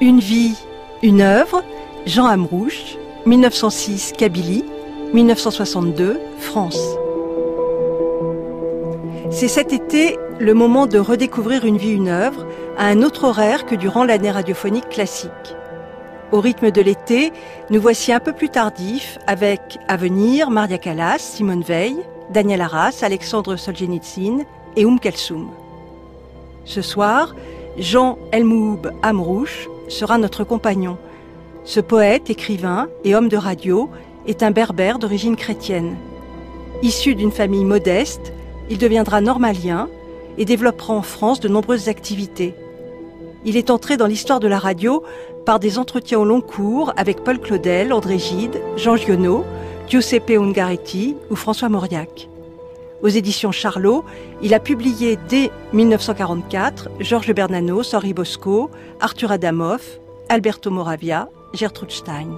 Une vie, une œuvre, Jean Amrouche, 1906 Kabylie, 1962 France. C'est cet été le moment de redécouvrir une vie, une œuvre à un autre horaire que durant l'année radiophonique classique. Au rythme de l'été, nous voici un peu plus tardifs avec à venir Maria Callas, Simone Veil, Daniel Arras, Alexandre Solzhenitsyn et Kelsoum. Ce soir, Jean Elmouhoub Amrouche sera notre compagnon. Ce poète, écrivain et homme de radio est un berbère d'origine chrétienne. Issu d'une famille modeste, il deviendra normalien et développera en France de nombreuses activités. Il est entré dans l'histoire de la radio par des entretiens au long cours avec Paul Claudel, André Gide, Jean Giono, Giuseppe Ungaretti ou François Mauriac. Aux éditions Charlot, il a publié dès 1944 Georges Bernanos, Henri Bosco, Arthur Adamoff, Alberto Moravia, Gertrude Stein.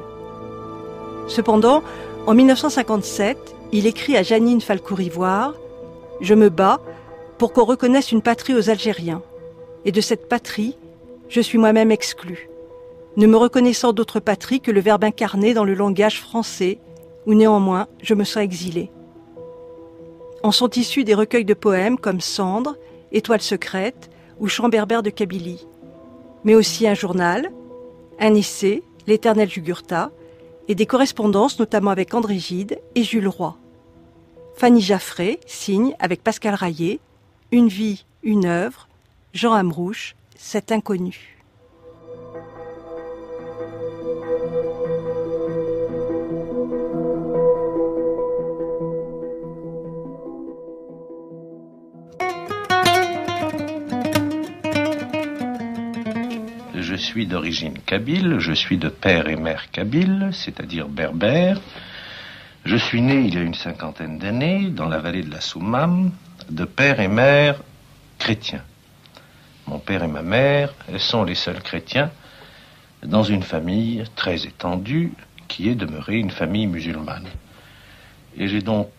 Cependant, en 1957, il écrit à Jeannine Falcourt-Ivoire « Je me bats pour qu'on reconnaisse une patrie aux Algériens. Et de cette patrie, je suis moi-même exclu, ne me reconnaissant d'autre patrie que le verbe incarné dans le langage français, où néanmoins je me serais exilé. » En sont issus des recueils de poèmes comme Cendres, Étoile secrète ou Chant berbère de Kabylie, mais aussi un journal, un essai, L'éternel Jugurtha, et des correspondances notamment avec André Gide et Jules Roy. Fanny Jaffray signe avec Pascal Rayet Une vie, une œuvre, Jean Amrouche, Cet inconnu. Je suis d'origine kabyle, je suis de père et mère kabyle, c'est-à-dire berbère. Je suis né il y a une 50aine d'années dans la vallée de la Soumam, de père et mère chrétiens. Mon père et ma mère sont les seuls chrétiens dans une famille très étendue qui est demeurée une famille musulmane. Et j'ai donc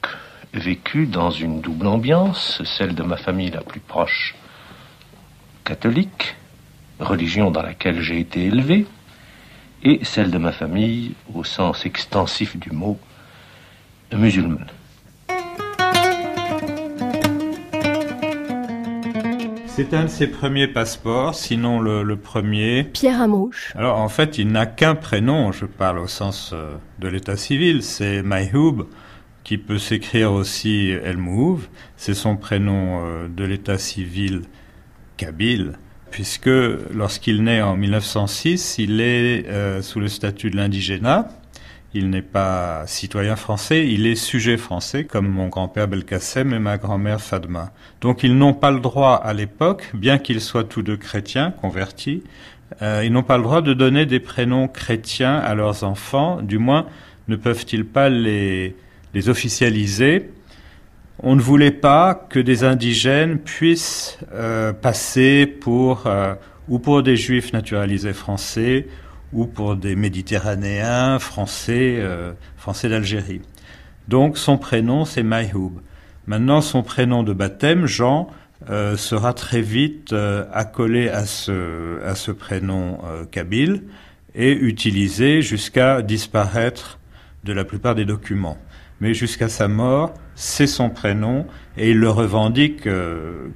vécu dans une double ambiance, celle de ma famille la plus proche, catholique, religion dans laquelle j'ai été élevé, et celle de ma famille, au sens extensif du mot, musulmane. C'est un de ses premiers passeports, sinon le premier. Pierre Amrouche. Alors en fait, il n'a qu'un prénom, je parle au sens de l'état civil, c'est Mayhoub, qui peut s'écrire aussi Elmouhoub. C'est son prénom de l'état civil kabyle, puisque lorsqu'il naît en 1906, il est sous le statut de l'indigénat. Il n'est pas citoyen français, il est sujet français, comme mon grand-père Belkacem et ma grand-mère Fadma. Donc ils n'ont pas le droit à l'époque, bien qu'ils soient tous deux chrétiens, convertis, ils n'ont pas le droit de donner des prénoms chrétiens à leurs enfants, du moins ne peuvent-ils pas les officialiser. On ne voulait pas que des indigènes puissent passer pour des juifs naturalisés français ou pour des méditerranéens français d'Algérie. Donc son prénom c'est Mayhoub. Maintenant son prénom de baptême, Jean, sera très vite accolé à ce prénom kabyle et utilisé jusqu'à disparaître de la plupart des documents. Mais jusqu'à sa mort, c'est son prénom et il le revendique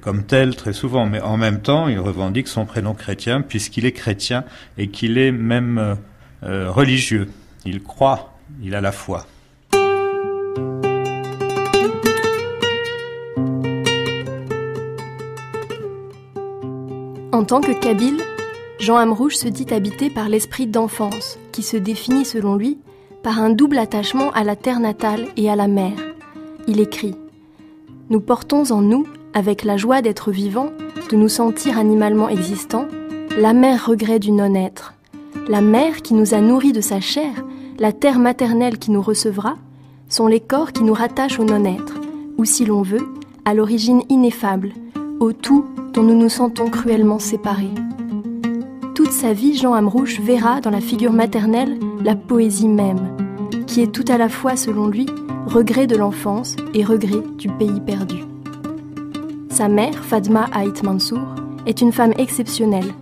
comme tel très souvent. Mais en même temps, il revendique son prénom chrétien puisqu'il est chrétien et qu'il est même religieux. Il croit, il a la foi. En tant que kabyle, Jean Amrouche se dit habité par l'esprit d'enfance qui se définit selon lui par un double attachement à la terre natale et à la mer. Il écrit « Nous portons en nous, avec la joie d'être vivants, de nous sentir animalement existants, l'amer regret du non-être. La mer qui nous a nourris de sa chair, la terre maternelle qui nous recevra, sont les corps qui nous rattachent au non-être, ou si l'on veut, à l'origine ineffable, au tout dont nous nous sentons cruellement séparés. » Toute sa vie, Jean Amrouche verra dans la figure maternelle la poésie même, qui est tout à la fois, selon lui, regret de l'enfance et regret du pays perdu. Sa mère, Fadma Ait Mansour, est une femme exceptionnelle.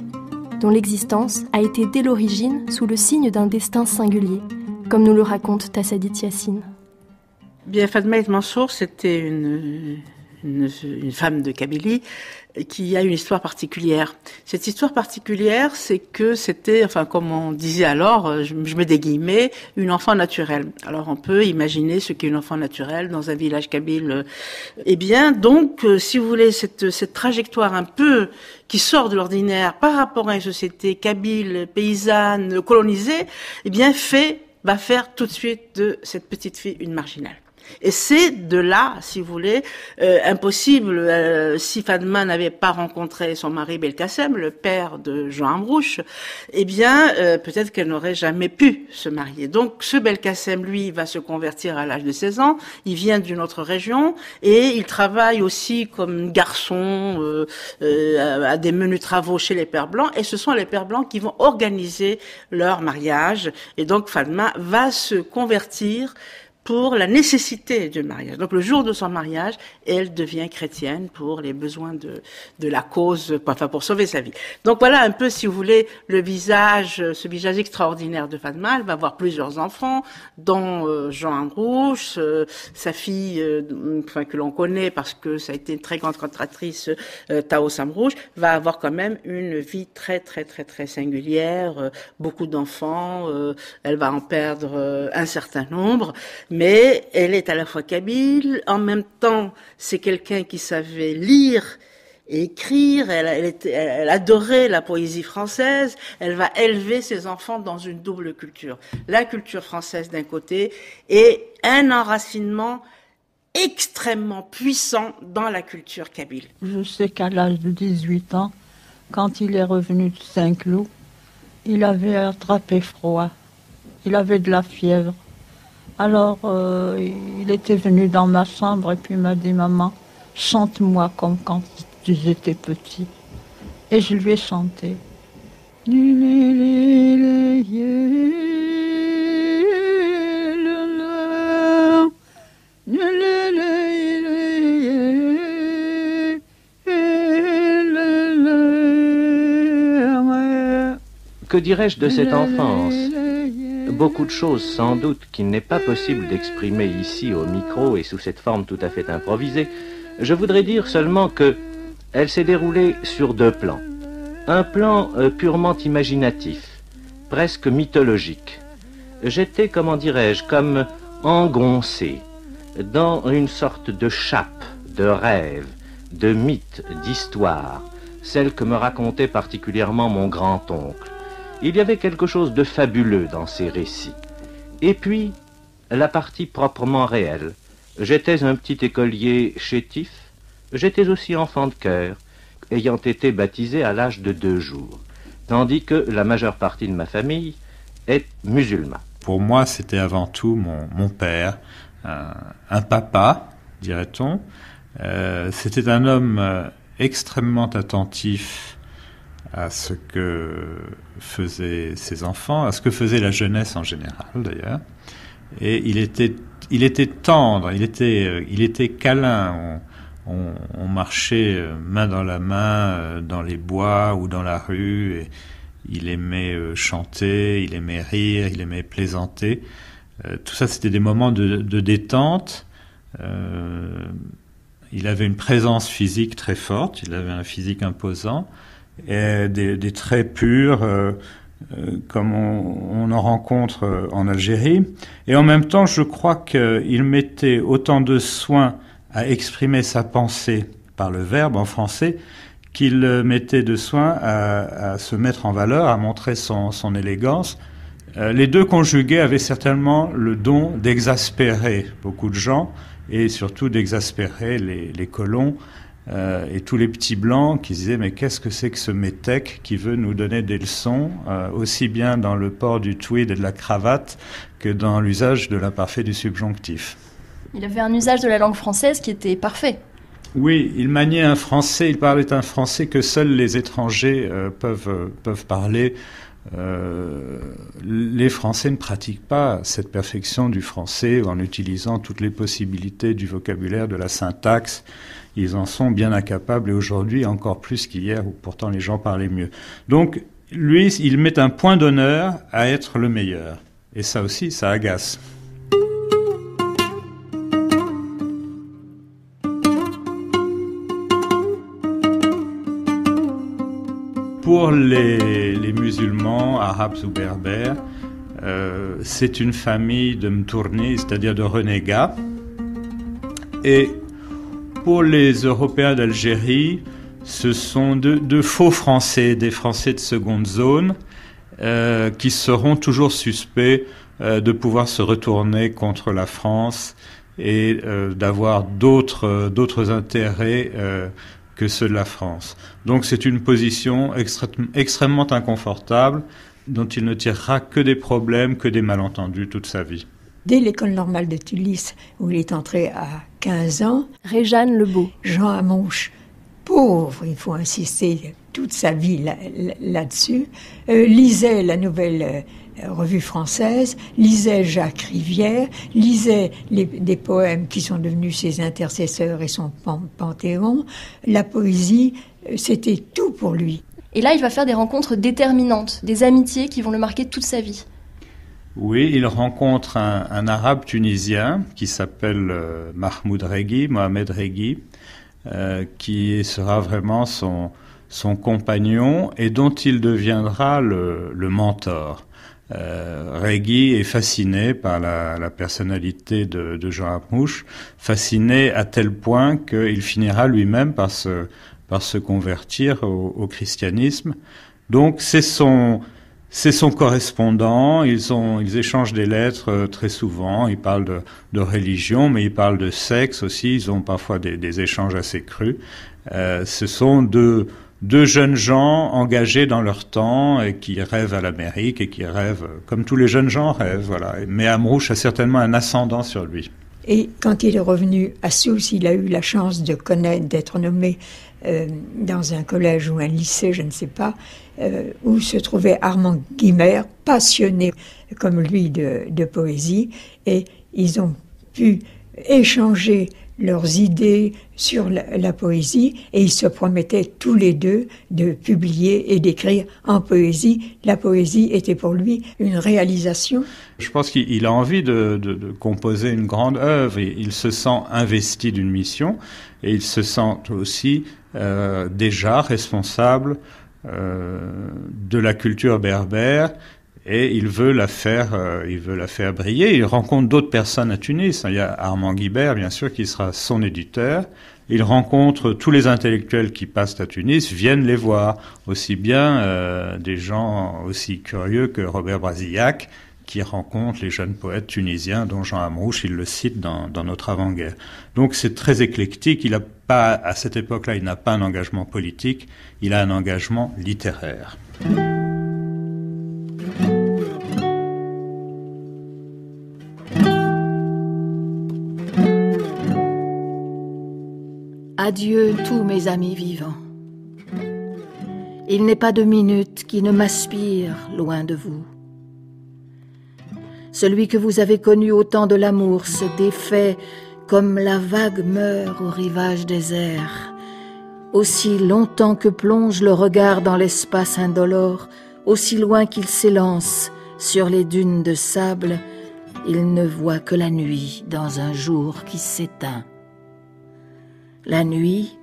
dont l'existence a été dès l'origine sous le signe d'un destin singulier, comme nous le raconte Tassadit Yassine. Bien, Fatma El Mansour, c'était une femme de Kabylie qui a une histoire particulière. Cette histoire particulière, c'est que c'était, enfin, comme on disait alors, je mets des guillemets, une enfant naturelle. Alors, on peut imaginer ce qu'est une enfant naturelle dans un village kabyle. Eh bien, donc, si vous voulez, cette trajectoire un peu qui sort de l'ordinaire par rapport à une société kabyle, paysanne, colonisée, eh bien, va faire tout de suite de cette petite fille une marginale. Et c'est de là, si vous voulez, impossible, si Fatma n'avait pas rencontré son mari Belkacem, le père de Jean Amrouche, eh bien, peut-être qu'elle n'aurait jamais pu se marier. Donc, ce Belkacem, lui, va se convertir à l'âge de 16 ans, il vient d'une autre région, et il travaille aussi comme garçon à des menus travaux chez les Pères Blancs, et ce sont les Pères Blancs qui vont organiser leur mariage, et donc Fatma va se convertir pour la nécessité du mariage. Donc le jour de son mariage, elle devient chrétienne pour les besoins de la cause, enfin pour sauver sa vie. Donc voilà un peu, si vous voulez, ce visage extraordinaire de Fatma. Elle va avoir plusieurs enfants, dont Jean Amrouche, sa fille, enfin que l'on connaît parce que ça a été une très grande cantatrice, Taos Amrouche, va avoir quand même une vie très très très très singulière, beaucoup d'enfants, elle va en perdre un certain nombre. Mais elle est à la fois kabyle, en même temps, c'est quelqu'un qui savait lire et écrire, elle adorait la poésie française, elle va élever ses enfants dans une double culture. La culture française d'un côté et un enracinement extrêmement puissant dans la culture kabyle. Je sais qu'à l'âge de 18 ans, quand il est revenu de Saint-Cloud, il avait attrapé froid, il avait de la fièvre. Alors, il était venu dans ma chambre et puis il m'a dit « Maman, chante-moi comme quand tu étais petit. » Et je lui ai chanté. Que dirais-je de cette enfance ? Beaucoup de choses, sans doute, qu'il n'est pas possible d'exprimer ici au micro et sous cette forme tout à fait improvisée. Je voudrais dire seulement que elle s'est déroulée sur deux plans. Un plan purement imaginatif, presque mythologique. J'étais, comment dirais-je, comme engoncé dans une sorte de chape, de rêve, de mythe, d'histoire, celle que me racontait particulièrement mon grand-oncle. Il y avait quelque chose de fabuleux dans ces récits. Et puis, la partie proprement réelle. J'étais un petit écolier chétif, j'étais aussi enfant de chœur, ayant été baptisé à l'âge de 2 jours, tandis que la majeure partie de ma famille est musulmane. Pour moi, c'était avant tout mon père, un papa, dirait-on. C'était un homme extrêmement attentif à ce que faisaient ses enfants, à ce que faisait la jeunesse en général d'ailleurs. Et il était tendre, il était câlin. On marchait main dans la main dans les bois ou dans la rue. Et il aimait chanter, il aimait rire, il aimait plaisanter. Tout ça, c'était des moments de détente. Il avait une présence physique très forte, il avait un physique imposant. Et des traits purs comme on en rencontre en Algérie. Et en même temps, je crois qu'il mettait autant de soin à exprimer sa pensée par le verbe en français qu'il mettait de soin à se mettre en valeur, à montrer son élégance. Les deux conjugués avaient certainement le don d'exaspérer beaucoup de gens et surtout d'exaspérer les colons et tous les petits blancs qui disaient « mais qu'est-ce que c'est que ce métèque qui veut nous donner des leçons aussi bien dans le port du tweed et de la cravate que dans l'usage de l'imparfait du subjonctif ». Il avait un usage de la langue française qui était parfait. Oui, il maniait un français, il parlait un français que seuls les étrangers peuvent parler. Les Français ne pratiquent pas cette perfection du français en utilisant toutes les possibilités du vocabulaire, de la syntaxe. Ils en sont bien incapables et aujourd'hui encore plus qu'hier où pourtant les gens parlaient mieux. Donc lui, il met un point d'honneur à être le meilleur. Et ça aussi, ça agace. Pour les musulmans, arabes ou berbères, c'est une famille de mtournis, c'est-à-dire de renégats. Et pour les Européens d'Algérie, ce sont de faux Français, des Français de seconde zone, qui seront toujours suspects de pouvoir se retourner contre la France et d'avoir d'autres intérêts que ceux de la France. Donc c'est une position extrêmement inconfortable dont il ne tirera que des problèmes, que des malentendus toute sa vie. Dès l'école normale de Tulis, où il est entré à 15 ans, Réjeanne Lebeau. Jean Amrouche, pauvre, il faut insister toute sa vie là-dessus, lisait la nouvelle revue française, lisait Jacques Rivière, lisait des poèmes qui sont devenus ses intercesseurs et son panthéon. La poésie, c'était tout pour lui. Et là, il va faire des rencontres déterminantes, des amitiés qui vont le marquer toute sa vie. Oui, il rencontre un arabe tunisien qui s'appelle Mohamed Regui, qui sera vraiment son compagnon et dont il deviendra le mentor. Regui est fasciné par la personnalité de Jean Amrouche, fasciné à tel point qu'il finira lui-même par se convertir au christianisme. Donc c'est son correspondant, ils échangent des lettres très souvent, ils parlent de religion, mais ils parlent de sexe aussi, ils ont parfois des échanges assez crus. Ce sont deux jeunes gens engagés dans leur temps et qui rêvent à l'Amérique et qui rêvent comme tous les jeunes gens rêvent, voilà. Mais Amrouche a certainement un ascendant sur lui. Et quand il est revenu à Sousse, il a eu la chance d'être nommé dans un collège ou un lycée, je ne sais pas, où se trouvait Armand Guimard, passionné comme lui de poésie, et ils ont pu échanger leurs idées sur la poésie, et ils se promettaient tous les deux de publier et d'écrire en poésie. La poésie était pour lui une réalisation. Je pense qu'il a envie de composer une grande œuvre, et il se sent investi d'une mission, et il se sent aussi déjà responsable de la culture berbère, et il veut la faire briller. Il rencontre d'autres personnes à Tunis. Il y a Armand Guibert, bien sûr, qui sera son éditeur. Il rencontre tous les intellectuels qui passent à Tunis, viennent les voir. Aussi bien des gens aussi curieux que Robert Brasillac, qui rencontre les jeunes poètes tunisiens, dont Jean Amrouche, il le cite dans notre avant-guerre. Donc c'est très éclectique. Il a pas, à cette époque-là, il n'a pas un engagement politique, il a un engagement littéraire. Adieu tous mes amis vivants. Il n'est pas de minute qui ne m'aspire loin de vous. Celui que vous avez connu au temps de l'amour se défait comme la vague meurt au rivage désert. Aussi longtemps que plonge le regard dans l'espace indolore, aussi loin qu'il s'élance sur les dunes de sable, il ne voit que la nuit dans un jour qui s'éteint. La nuit,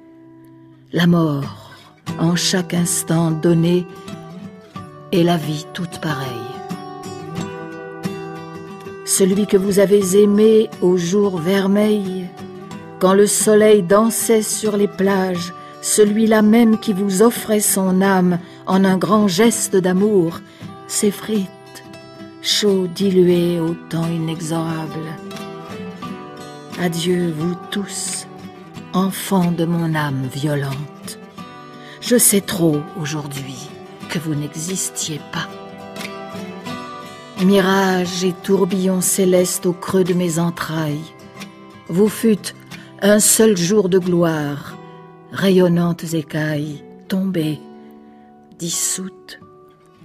la mort, en chaque instant donné, et la vie toute pareille. Celui que vous avez aimé au jour vermeil, quand le soleil dansait sur les plages, celui-là même qui vous offrait son âme en un grand geste d'amour, s'effrite, chaud dilué au temps inexorable. Adieu vous tous, enfants de mon âme violente. Je sais trop aujourd'hui que vous n'existiez pas. Mirage et tourbillon céleste au creux de mes entrailles, vous fûtes un seul jour de gloire, rayonnantes écailles tombées, dissoutes,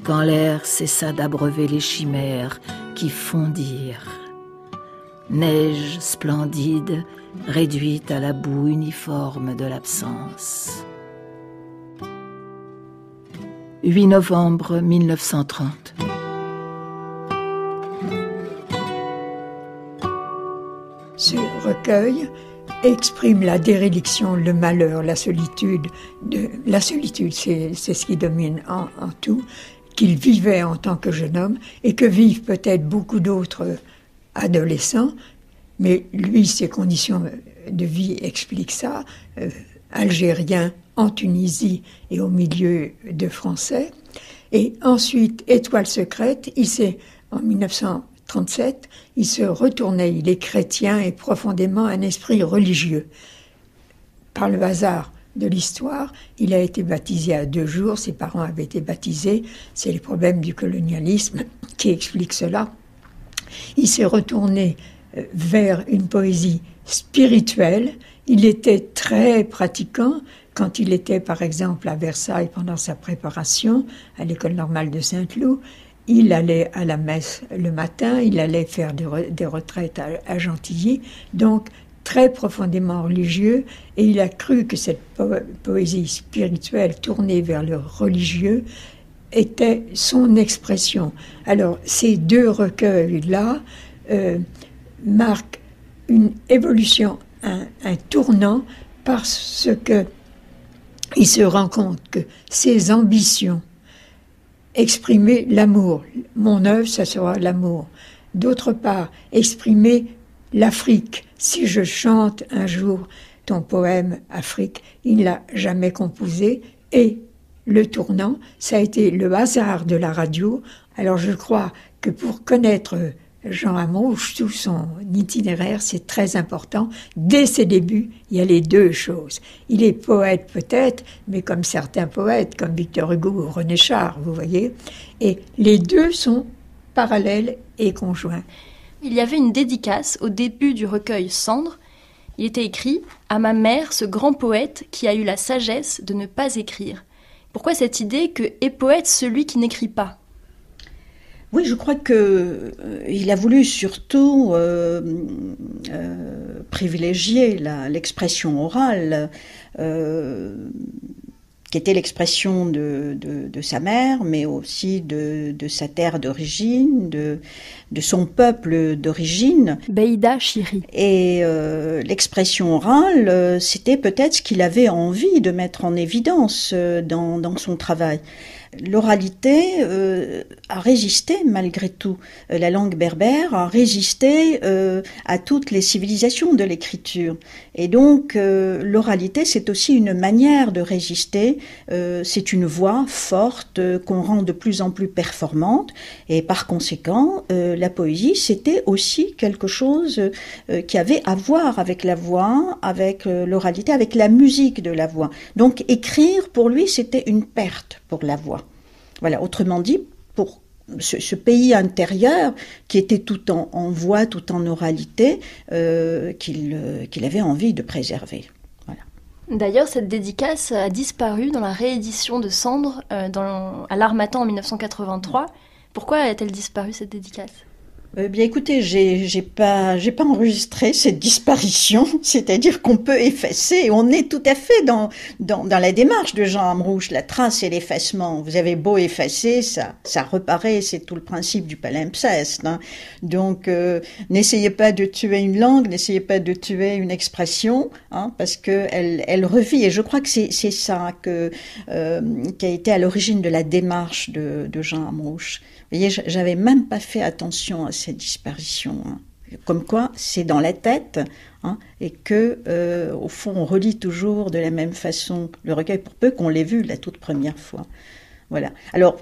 quand l'air cessa d'abreuver les chimères qui fondirent. Neige splendide réduite à la boue uniforme de l'absence. 8 novembre 1930. Ce recueil exprime la déréliction, le malheur, la solitude. La solitude, c'est ce qui domine en tout, qu'il vivait en tant que jeune homme et que vivent peut-être beaucoup d'autres adolescents, mais lui, ses conditions de vie expliquent ça. Algérien en Tunisie et au milieu de Français. Et ensuite, Étoile secrète, en 1937, il se retournait, il est chrétien et profondément un esprit religieux. Par le hasard de l'histoire, il a été baptisé à 2 jours, ses parents avaient été baptisés, c'est les problèmes du colonialisme qui expliquent cela. Il s'est retourné vers une poésie spirituelle, il était très pratiquant. Quand il était, par exemple, à Versailles pendant sa préparation à l'école normale de Saint-Cloud, il allait à la messe le matin, il allait faire des retraites à Gentilly, donc très profondément religieux, et il a cru que cette poésie spirituelle tournée vers le religieux était son expression. Alors, ces 2 recueils-là marquent une évolution, un tournant, parce que il se rend compte que ses ambitions, exprimer l'amour, mon œuvre, ça sera l'amour. D'autre part, exprimer l'Afrique. Si je chante un jour ton poème Afrique, il ne l'a jamais composé. Et le tournant, ça a été le hasard de la radio. Alors je crois que pour connaître Jean Amrouche, tout son itinéraire, c'est très important. Dès ses débuts, il y a les 2 choses. Il est poète peut-être, mais comme certains poètes, comme Victor Hugo ou René Char, vous voyez. Et les 2 sont parallèles et conjoints. Il y avait une dédicace au début du recueil Cendres. Il était écrit « À ma mère, ce grand poète qui a eu la sagesse de ne pas écrire ». Pourquoi cette idée que est poète celui qui n'écrit pas ? Oui, je crois que il a voulu surtout privilégier l'expression orale, qui était l'expression de sa mère, mais aussi de sa terre d'origine, de son peuple d'origine. Beïda Chiri. Et l'expression orale, c'était peut-être ce qu'il avait envie de mettre en évidence dans son travail. L'oralité a résisté malgré tout. La langue berbère a résisté à toutes les civilisations de l'écriture. Et donc l'oralité, c'est aussi une manière de résister. C'est une voix forte qu'on rend de plus en plus performante. Et par conséquent, la poésie, c'était aussi quelque chose qui avait à voir avec la voix, avec l'oralité, avec la musique de la voix. Donc écrire, pour lui, c'était une perte pour la voix. Voilà, autrement dit, pour ce pays intérieur qui était tout en voix, tout en oralité, qu'il avait envie de préserver. Voilà. D'ailleurs, cette dédicace a disparu dans la réédition de Cendres à l'Harmattan en 1983. Pourquoi a-t-elle disparu, cette dédicace ? Bien écoutez, j'ai pas enregistré cette disparition, c'est-à-dire qu'on peut effacer, et on est tout à fait dans la démarche de Jean Amrouche, la trace et l'effacement. Vous avez beau effacer, ça reparaît, c'est tout le principe du palimpseste, hein. Donc n'essayez pas de tuer une langue, n'essayez pas de tuer une expression, hein, parce que elle revit, et je crois que c'est ça qui a été à l'origine de la démarche de Jean Amrouche. Vous voyez, j'avais même pas fait attention à cette disparition, hein. Comme quoi c'est dans la tête, hein, et que au fond on relit toujours de la même façon le recueil, pour peu qu'on l'ait vu la toute première fois. Voilà. Alors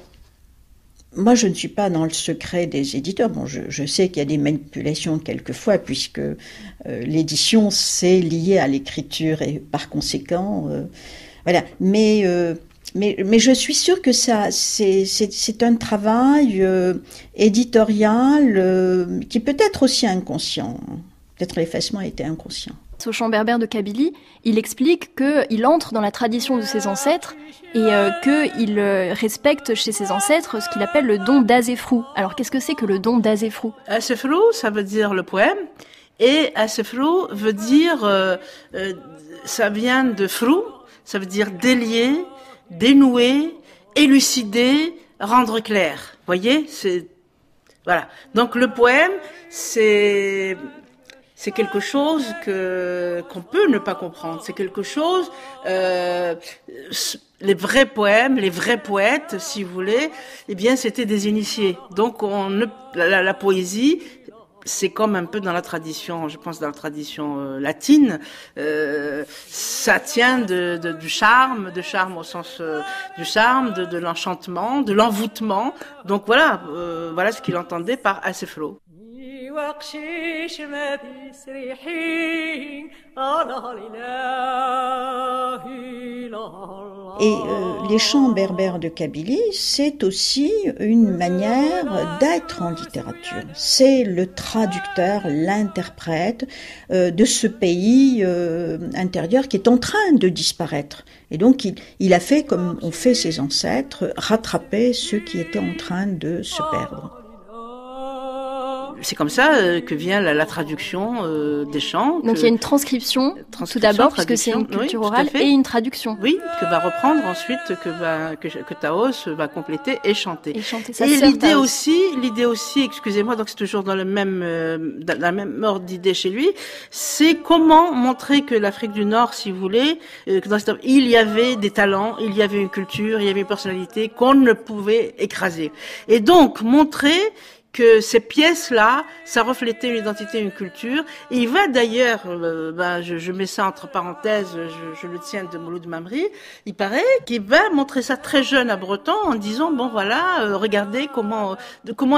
moi je ne suis pas dans le secret des éditeurs. Bon, je sais qu'il y a des manipulations quelquefois, puisque l'édition c'est lié à l'écriture et par conséquent voilà. Mais je suis sûre que ça, c'est un travail éditorial qui peut être aussi inconscient. Peut-être l'effacement était inconscient. Au chant berbère de Kabylie, il explique qu'il entre dans la tradition de ses ancêtres et qu'il respecte chez ses ancêtres ce qu'il appelle le don d'Azefrou. Alors qu'est-ce que c'est que le don d'Azefrou ? Azefrou, ça veut dire le poème, et Azefrou veut dire, ça vient de frou, ça veut dire délier, dénouer, élucider, rendre clair. Vous voyez, voilà. Donc le poème, c'est quelque chose qu'on peut ne pas comprendre. C'est quelque chose. Les vrais poèmes, les vrais poètes, si vous voulez, eh bien, c'était des initiés. Donc la poésie, c'est comme un peu dans la tradition, je pense dans la tradition latine, ça tient du charme au sens du charme, de l'enchantement, de l'envoûtement. Donc voilà ce qu'il entendait par Aceflo. Et les chants berbères de Kabylie, c'est aussi une manière d'être en littérature. C'est le traducteur, l'interprète de ce pays intérieur qui est en train de disparaître. Et donc il a fait, comme ont fait ses ancêtres, rattraper ceux qui étaient en train de se perdre. C'est comme ça que vient la traduction des chants. Donc il y a une transcription tout d'abord, puisque c'est une culture orale, et une traduction. Oui, que va reprendre ensuite, que Taos va compléter et chanter. Ça et l'idée aussi, excusez-moi, donc c'est toujours dans la même ordre d'idée chez lui, c'est comment montrer que l'Afrique du Nord, si vous voulez, il y avait des talents, il y avait une culture, il y avait une personnalité qu'on ne pouvait écraser. Et donc montrer que ces pièces-là, ça reflétait une identité, une culture. Et il va d'ailleurs, je mets ça entre parenthèses, je le tiens de Mouloud Mamri, il paraît qu'il va montrer ça très jeune à Breton en disant, bon voilà, regardez comment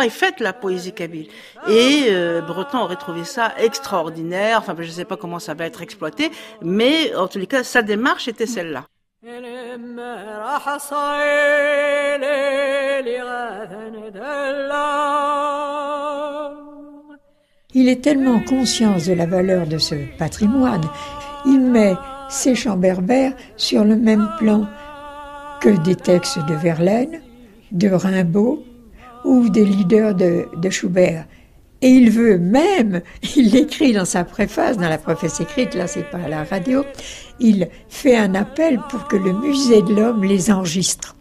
est faite la poésie kabyle. Et Breton aurait trouvé ça extraordinaire, enfin je ne sais pas comment ça va être exploité, mais en tous les cas, sa démarche était celle-là. Il est tellement conscient de la valeur de ce patrimoine, il met ces chants berbères sur le même plan que des textes de Verlaine, de Rimbaud ou des leaders de Schubert. Et il veut même, il l'écrit dans sa préface, dans la préface écrite, là c'est pas à la radio, il fait un appel pour que le musée de l'homme les enregistre.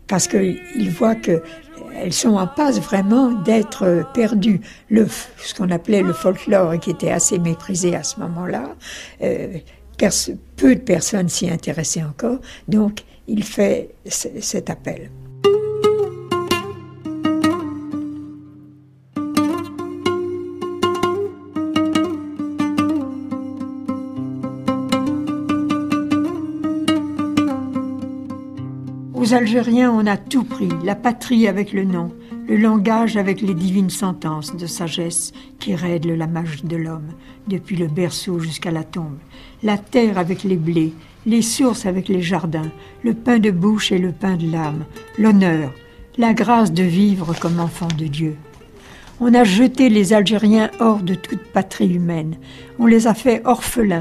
Parce qu'il voit qu'elles sont en passe vraiment d'être perdues. Ce qu'on appelait le folklore, qui était assez méprisé à ce moment-là, peu de personnes s'y intéressaient encore, donc il fait cet appel. Aux Algériens, on a tout pris, la patrie avec le nom, le langage avec les divines sentences de sagesse qui règlent la magie de l'homme, depuis le berceau jusqu'à la tombe, la terre avec les blés, les sources avec les jardins, le pain de bouche et le pain de l'âme, l'honneur, la grâce de vivre comme enfant de Dieu. On a jeté les Algériens hors de toute patrie humaine, on les a fait orphelins,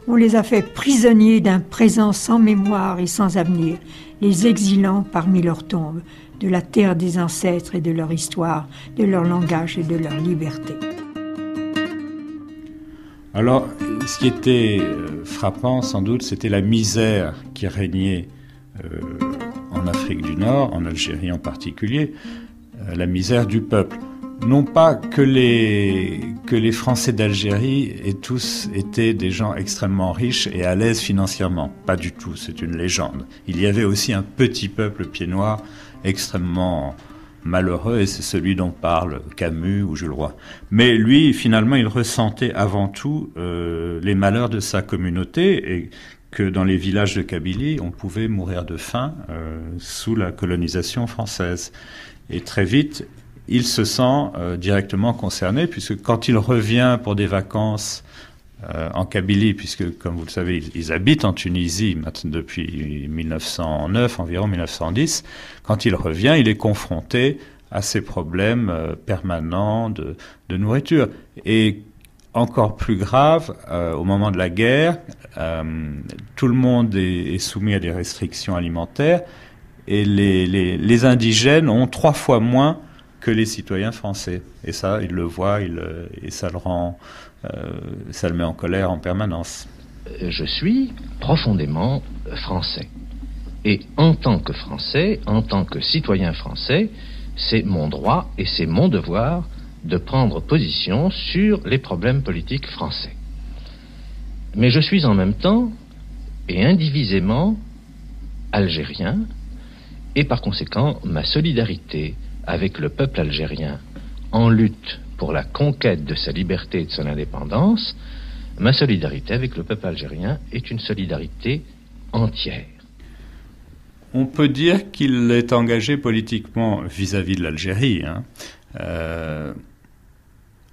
on les a fait prisonniers d'un présent sans mémoire et sans avenir, les exilant parmi leurs tombes, de la terre des ancêtres et de leur histoire, de leur langage et de leur liberté. Alors, ce qui était frappant, sans doute, c'était la misère qui régnait en Afrique du Nord, en Algérie en particulier, la misère du peuple. Non pas que les Français d'Algérie aient tous été des gens extrêmement riches et à l'aise financièrement. Pas du tout, c'est une légende. Il y avait aussi un petit peuple pied-noir extrêmement malheureux, et c'est celui dont parle Camus ou Jules Roy. Mais lui, finalement, il ressentait avant tout les malheurs de sa communauté, et que dans les villages de Kabylie, on pouvait mourir de faim sous la colonisation française. Et très vite, il se sent directement concerné, puisque quand il revient pour des vacances en Kabylie, puisque, comme vous le savez, ils habitent en Tunisie maintenant depuis 1909, environ 1910, quand il revient, il est confronté à ces problèmes permanents de nourriture. Et encore plus grave, au moment de la guerre, tout le monde est soumis à des restrictions alimentaires, et les indigènes ont 3 fois moins que les citoyens français. Et ça, il le voit, et ça le met en colère en permanence. Je suis profondément français. Et en tant que Français, en tant que citoyen français, c'est mon droit et c'est mon devoir de prendre position sur les problèmes politiques français. Mais je suis en même temps et indivisément algérien, et par conséquent ma solidarité avec le peuple algérien en lutte pour la conquête de sa liberté et de son indépendance, ma solidarité avec le peuple algérien est une solidarité entière. On peut dire qu'il est engagé politiquement vis-à-vis de l'Algérie.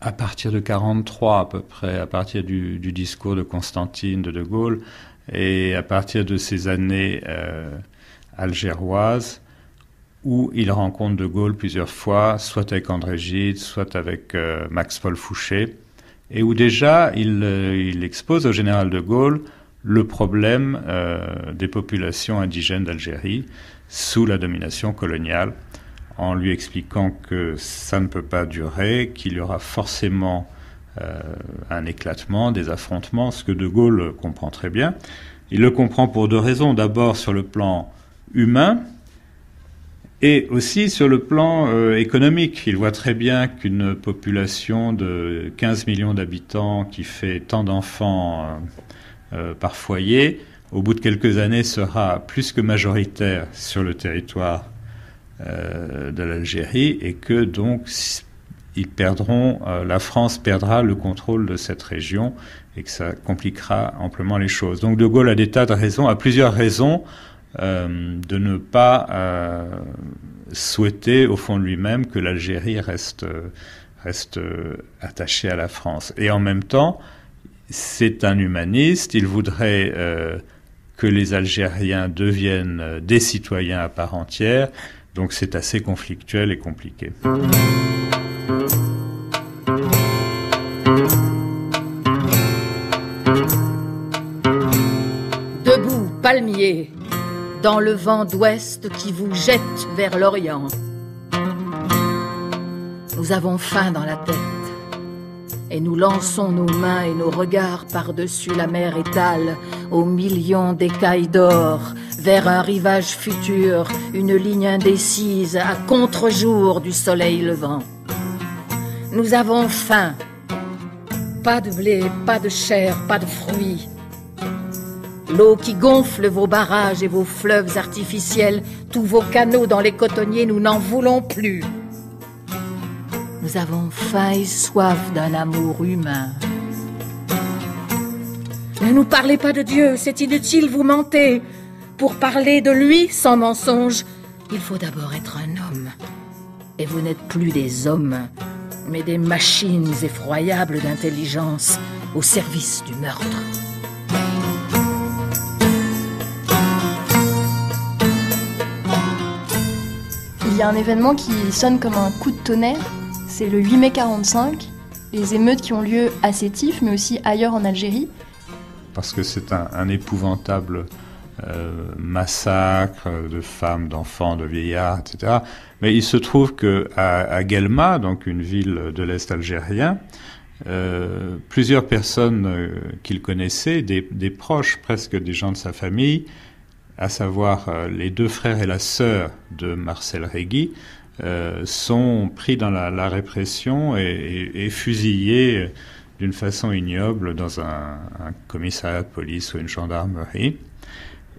À partir de 1943 à peu près, à partir du discours de Constantine de Gaulle, et à partir de ces années algéroises, où il rencontre de Gaulle plusieurs fois, soit avec André Gide, soit avec Max-Paul Fouché, et où déjà il expose au général de Gaulle le problème des populations indigènes d'Algérie sous la domination coloniale, en lui expliquant que ça ne peut pas durer, qu'il y aura forcément un éclatement, des affrontements, ce que de Gaulle comprend très bien. Il le comprend pour deux raisons. D'abord sur le plan humain, et aussi sur le plan économique. Il voit très bien qu'une population de 15 millions d'habitants qui fait tant d'enfants par foyer, au bout de quelques années, sera plus que majoritaire sur le territoire de l'Algérie, et que donc la France perdra le contrôle de cette région et que ça compliquera amplement les choses. Donc de Gaulle a des tas de raisons, a plusieurs raisons de ne pas souhaiter au fond de lui-même que l'Algérie reste attachée à la France. Et en même temps, c'est un humaniste, il voudrait que les Algériens deviennent des citoyens à part entière, donc c'est assez conflictuel et compliqué. Debout, palmiers, dans le vent d'ouest qui vous jette vers l'Orient. Nous avons faim dans la tête, et nous lançons nos mains et nos regards par-dessus la mer étale, aux millions d'écailles d'or, vers un rivage futur, une ligne indécise à contre-jour du soleil levant. Nous avons faim. Pas de blé, pas de chair, pas de fruits. L'eau qui gonfle vos barrages et vos fleuves artificiels, tous vos canaux dans les cotonniers, nous n'en voulons plus. Nous avons faim et soif d'un amour humain. Ne nous parlez pas de Dieu, c'est inutile, vous mentez. Pour parler de lui sans mensonge, il faut d'abord être un homme. Et vous n'êtes plus des hommes, mais des machines effroyables d'intelligence au service du meurtre. Il y a un événement qui sonne comme un coup de tonnerre, c'est le 8 mai 1945, les émeutes qui ont lieu à Sétif, mais aussi ailleurs en Algérie. Parce que c'est un épouvantable massacre de femmes, d'enfants, de vieillards, etc. Mais il se trouve qu'à Guelma, donc une ville de l'Est algérien, plusieurs personnes qu'il connaissait, des proches, presque des gens de sa famille, à savoir les deux frères et la sœur de Marcel Régui, sont pris dans la répression et fusillés d'une façon ignoble dans un commissariat de police ou une gendarmerie.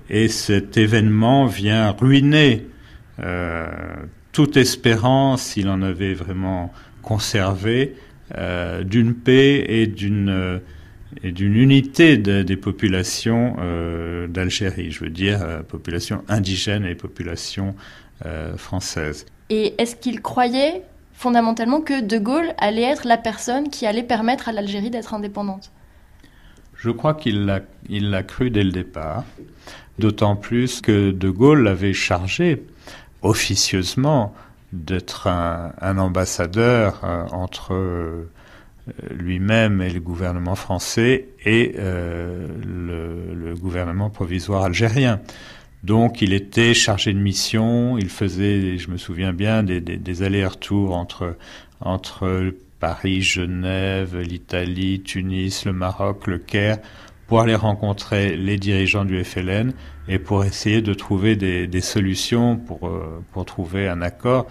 Et cet événement vient ruiner toute espérance, s'il en avait vraiment conservé, d'une paix et d'une unité des populations d'Algérie, je veux dire populations indigènes et populations françaises. Et est-ce qu'il croyait fondamentalement que De Gaulle allait être la personne qui allait permettre à l'Algérie d'être indépendante? Je crois qu'il l'a cru dès le départ, d'autant plus que De Gaulle l'avait chargé officieusement d'être un ambassadeur entre lui-même et le gouvernement français et le gouvernement provisoire algérien. Donc il était chargé de mission, il faisait, je me souviens bien, des allers-retours entre Paris, Genève, l'Italie, Tunis, le Maroc, le Caire, pour aller rencontrer les dirigeants du FLN et pour essayer de trouver des solutions pour trouver un accord.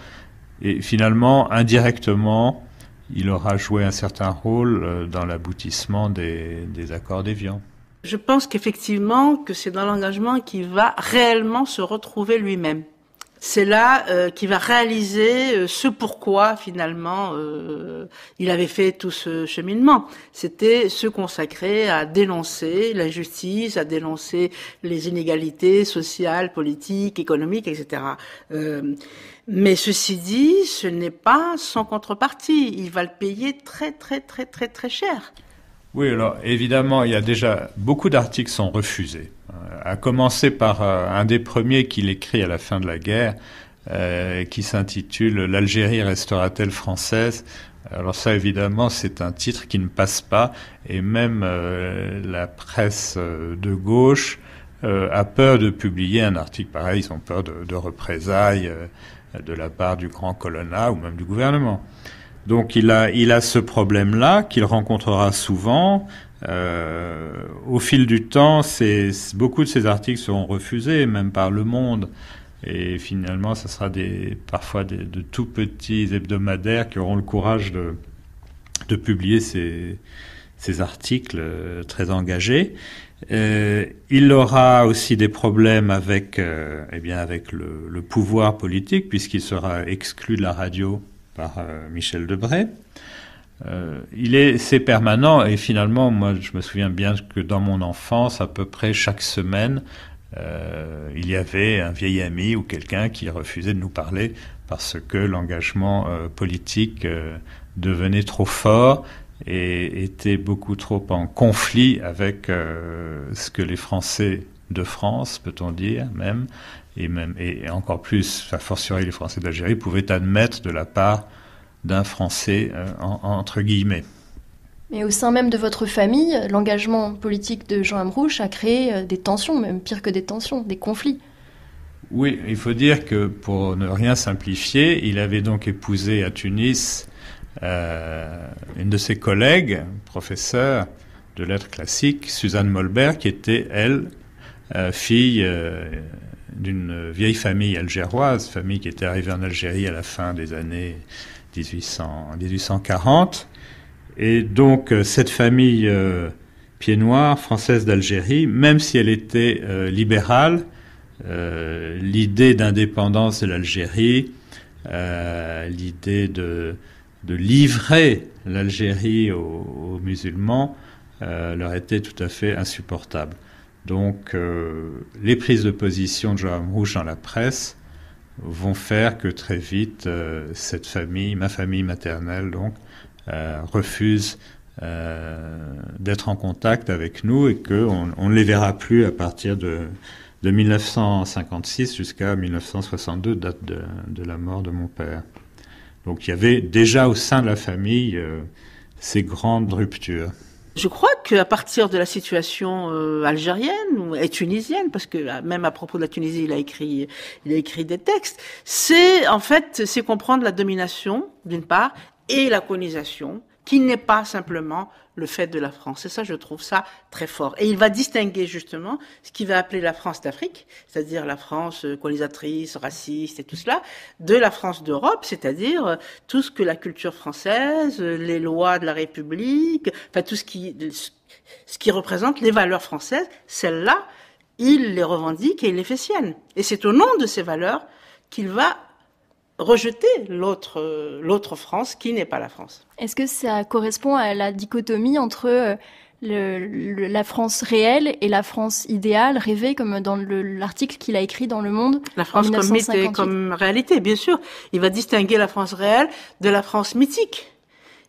Et finalement, indirectement, il aura joué un certain rôle dans l'aboutissement des accords d'Évian. Je pense qu'effectivement, que c'est dans l'engagement qu'il va réellement se retrouver lui-même. C'est là qu'il va réaliser ce pourquoi, finalement, il avait fait tout ce cheminement. C'était se consacrer à dénoncer l'injustice, à dénoncer les inégalités sociales, politiques, économiques, etc. Mais ceci dit, ce n'est pas sans contrepartie. Il va le payer très, très, très, très, très cher. Oui, alors évidemment, il y a déjà beaucoup d'articles sont refusés. À commencer par un des premiers qu'il écrit à la fin de la guerre, qui s'intitule « L'Algérie restera-t-elle française ?» Alors ça, évidemment, c'est un titre qui ne passe pas, et même la presse de gauche a peur de publier un article pareil. Ils ont peur de représailles de la part du grand colonna ou même du gouvernement. Donc il a ce problème-là qu'il rencontrera souvent. Au fil du temps, beaucoup de ces articles seront refusés, même par Le Monde. Et finalement, ce sera parfois de tout petits hebdomadaires qui auront le courage de publier ces articles très engagés. Il aura aussi des problèmes avec le pouvoir politique, puisqu'il sera exclu de la radio par Michel Debré. C'est permanent, et finalement, moi, je me souviens bien que dans mon enfance, à peu près chaque semaine, il y avait un vieil ami ou quelqu'un qui refusait de nous parler parce que l'engagement politique devenait trop fort et était beaucoup trop en conflit avec ce que les Français de France, peut-on dire, et encore plus, a fortiori les Français d'Algérie, pouvaient admettre de la part d'un Français, entre guillemets. Mais au sein même de votre famille, l'engagement politique de Jean Amrouche a créé des tensions, même pire que des tensions, des conflits. Oui, il faut dire que, pour ne rien simplifier, il avait donc épousé à Tunis une de ses collègues, professeure de lettres classiques, Suzanne Molbert, qui était, elle, fille d'une vieille famille algéroise, famille qui était arrivée en Algérie à la fin des années 1840. Et donc, cette famille pied noir, française d'Algérie, même si elle était libérale, l'idée d'indépendance de l'Algérie, l'idée de livrer l'Algérie aux musulmans, leur était tout à fait insupportable. Donc, les prises de position de Jean Amrouche dans la presse vont faire que très vite, cette famille, ma famille maternelle, donc, refuse d'être en contact avec nous et qu'on ne les verra plus à partir de 1956 jusqu'à 1962, date de la mort de mon père. Donc il y avait déjà au sein de la famille ces grandes ruptures. Je crois qu'à partir de la situation algérienne et tunisienne, parce que même à propos de la Tunisie, il a écrit des textes, c'est comprendre la domination d'une part et la colonisation, qui n'est pas simplement le fait de la France. Et ça, je trouve ça très fort. Et il va distinguer justement ce qu'il va appeler la France d'Afrique, c'est-à-dire la France colonisatrice, raciste et tout cela, de la France d'Europe, c'est-à-dire tout ce que la culture française, les lois de la République, enfin tout ce qui représente les valeurs françaises, celles-là, il les revendique et il les fait siennes. Et c'est au nom de ces valeurs qu'il va rejeter l'autre France qui n'est pas la France. Est-ce que ça correspond à la dichotomie entre la France réelle et la France idéale, rêvée, comme dans l'article qu'il a écrit dans Le Monde La France en 1958. comme mythe et comme réalité, bien sûr. Il va distinguer la France réelle de la France mythique.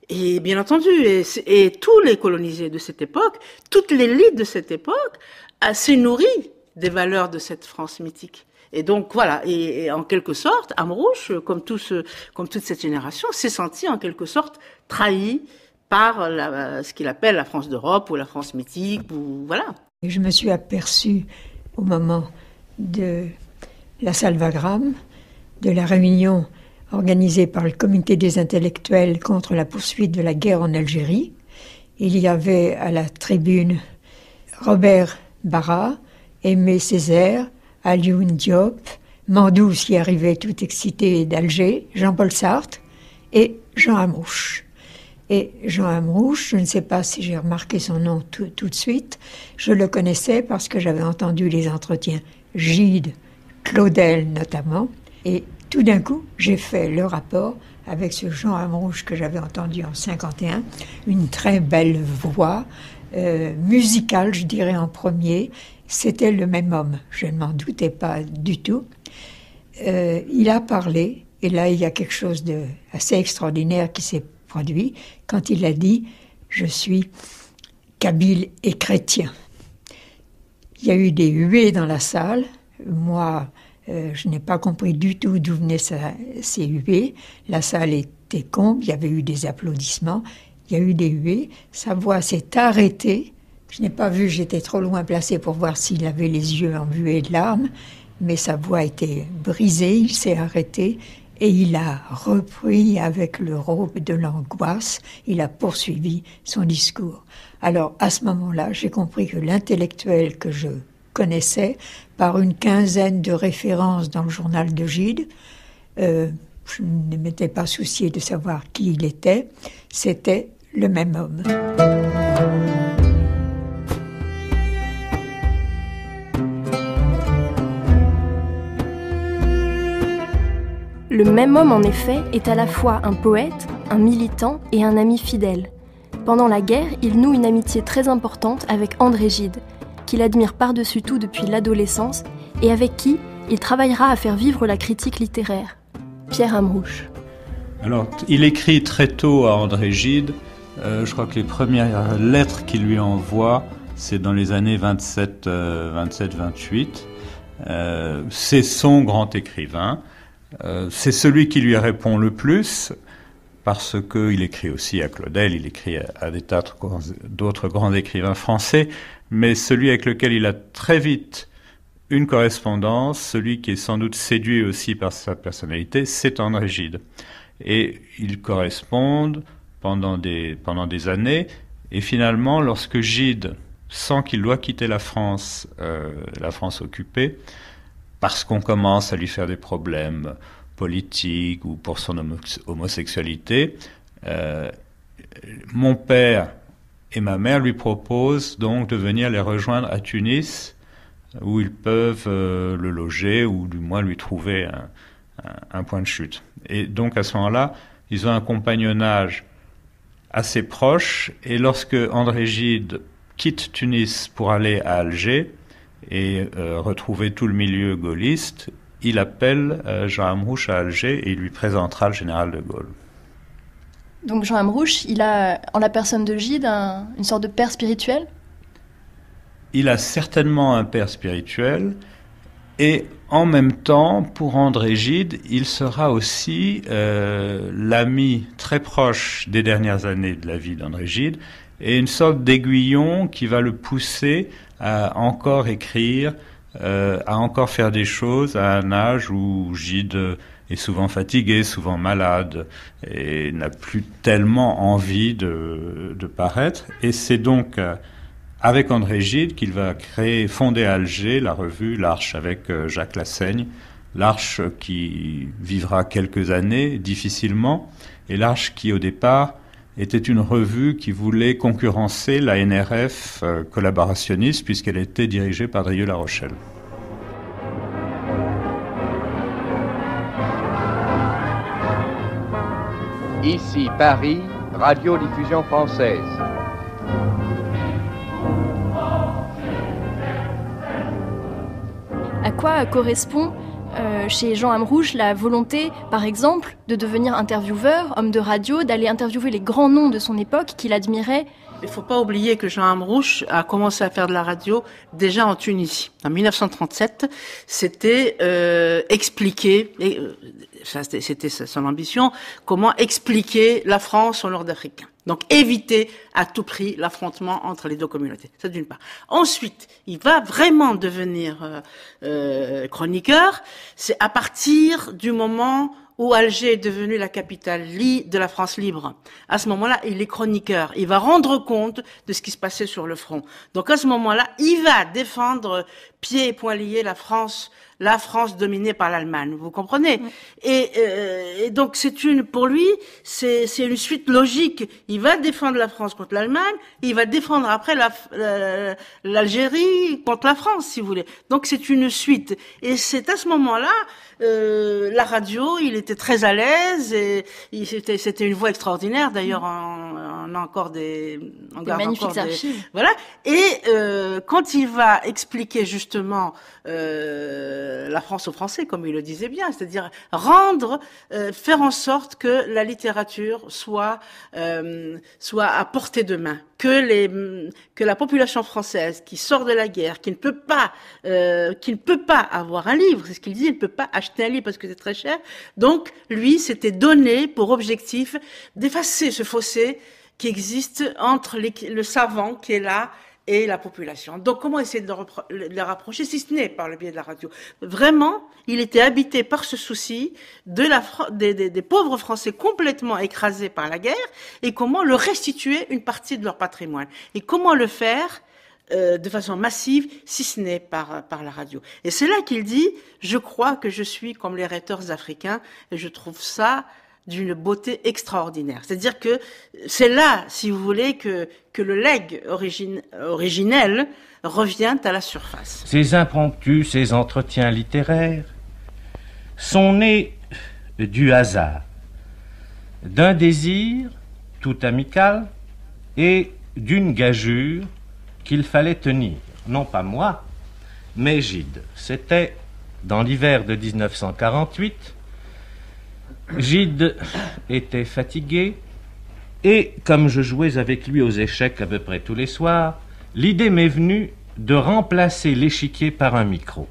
Et bien entendu, et tous les colonisés de cette époque, toute l'élite de cette époque, s'est nourrie des valeurs de cette France mythique. Et donc voilà, et en quelque sorte, Amrouche, comme toute cette génération, s'est senti en quelque sorte trahi par ce qu'il appelle la France d'Europe ou la France mythique, ou voilà. Et je me suis aperçue au moment de la Salvagram, de la réunion organisée par le Comité des intellectuels contre la poursuite de la guerre en Algérie. Il y avait à la tribune Robert Barra, Aimé Césaire, Alioune Diop, Mandous qui arrivait tout excité d'Alger, Jean-Paul Sartre et Jean Amrouche. Et Jean Amrouche, je ne sais pas si j'ai remarqué son nom tout de suite, je le connaissais parce que j'avais entendu les entretiens Gide, Claudel notamment, et tout d'un coup, j'ai fait le rapport avec ce Jean Amrouche que j'avais entendu en 51, une très belle voix, musicale, je dirais en premier. C'était le même homme, je ne m'en doutais pas du tout. Il a parlé, et là il y a quelque chose d'assez extraordinaire qui s'est produit, quand il a dit « Je suis kabyle et chrétien ». Il y a eu des huées dans la salle. Moi, je n'ai pas compris du tout d'où venaient ces huées. La salle était comble, il y avait eu des applaudissements, il y a eu des huées. Sa voix s'est arrêtée. Je n'ai pas vu, j'étais trop loin placée pour voir s'il avait les yeux embués de larmes, mais sa voix était brisée, il s'est arrêté et il a repris avec le rauque de l'angoisse, il a poursuivi son discours. Alors, à ce moment-là, j'ai compris que l'intellectuel que je connaissais, par une quinzaine de références dans le journal de Gide, je ne m'étais pas soucié de savoir qui il était, c'était le même homme. Le même homme, en effet, est à la fois un poète, un militant et un ami fidèle. Pendant la guerre, il noue une amitié très importante avec André Gide, qu'il admire par-dessus tout depuis l'adolescence et avec qui il travaillera à faire vivre la critique littéraire. Pierre Amrouche. Alors, il écrit très tôt à André Gide. Je crois que les premières lettres qu'il lui envoie, c'est dans les années 27-28. C'est son grand écrivain. C'est celui qui lui répond le plus, parce qu'il écrit aussi à Claudel, il écrit à des tas d'autres grands écrivains français, mais celui avec lequel il a très vite une correspondance, celui qui est sans doute séduit aussi par sa personnalité, c'est André Gide. Et ils correspondent pendant des années, et finalement, lorsque Gide sent qu'il doit quitter la France occupée, parce qu'on commence à lui faire des problèmes politiques ou pour son homosexualité, mon père et ma mère lui proposent donc de venir les rejoindre à Tunis, où ils peuvent le loger ou du moins lui trouver un point de chute. Et donc à ce moment-là, ils ont un compagnonnage assez proche, et lorsque André Gide quitte Tunis pour aller à Alger, et retrouver tout le milieu gaulliste, il appelle Jean Amrouche à Alger et il lui présentera le général de Gaulle. Donc Jean Amrouche, il a en la personne de Gide une sorte de père spirituel ? Il a certainement un père spirituel, et en même temps, pour André Gide, il sera aussi l'ami très proche des dernières années de la vie d'André Gide, et une sorte d'aiguillon qui va le pousser à encore écrire, à encore faire des choses à un âge où Gide est souvent fatigué, souvent malade, et n'a plus tellement envie de paraître. Et c'est donc avec André Gide qu'il va fonder à Alger la revue L'Arche avec Jacques Lassaigne. L'Arche qui vivra quelques années, difficilement, et L'Arche qui au départ était une revue qui voulait concurrencer la NRF collaborationniste puisqu'elle était dirigée par Drieux-La Rochelle. Ici Paris, radiodiffusion française. À quoi correspond chez Jean Amrouche la volonté, par exemple, de devenir intervieweur, homme de radio, d'aller interviewer les grands noms de son époque qu'il admirait? Il ne faut pas oublier que Jean Amrouche a commencé à faire de la radio déjà en Tunisie. En 1937, c'était expliquer, c'était son ambition, comment expliquer la France au Nord-Africain. Donc éviter à tout prix l'affrontement entre les deux communautés. Ça d'une part. Ensuite, il va vraiment devenir chroniqueur. C'est à partir du moment où Alger est devenue la capitale de la France libre, à ce moment-là, il est chroniqueur. Il va rendre compte de ce qui se passait sur le front. Donc à ce moment-là, il va défendre pieds et poings liés la France dominée par l'Allemagne. Vous comprenez? Et donc pour lui, c'est une suite logique. Il va défendre la France contre l'Allemagne, il va défendre après l'Algérie contre la France, si vous voulez. Donc c'est une suite. Et c'est à ce moment-là, la radio, il était très à l'aise et c'était une voix extraordinaire. D'ailleurs, on a encore des magnifiques archives. Voilà. Et quand il va expliquer justement la France aux Français, comme il le disait bien, c'est-à-dire faire en sorte que la littérature soit à portée de main, que la population française qui sort de la guerre, qui ne peut pas avoir un livre, c'est ce qu'il dit, il ne peut pas acheter un livre parce que c'est très cher. Donc lui, c'était donné pour objectif d'effacer ce fossé qui existe entre le savant qui est là et la population. Donc comment essayer de les rapprocher, si ce n'est par le biais de la radio? Vraiment, il était habité par ce souci des pauvres Français complètement écrasés par la guerre, et comment leur restituer une partie de leur patrimoine. Et comment le faire de façon massive, si ce n'est par la radio. Et c'est là qu'il dit, je crois que je suis comme les rhéteurs africains, et je trouve ça d'une beauté extraordinaire. C'est-à-dire que c'est là, si vous voulez, que le legs originel revient à la surface. Ces impromptus, ces entretiens littéraires sont nés du hasard, d'un désir tout amical et d'une gageure qu'il fallait tenir. Non pas moi, mais Gide. C'était dans l'hiver de 1948. Gide était fatigué et, comme je jouais avec lui aux échecs à peu près tous les soirs, l'idée m'est venue de remplacer l'échiquier par un micro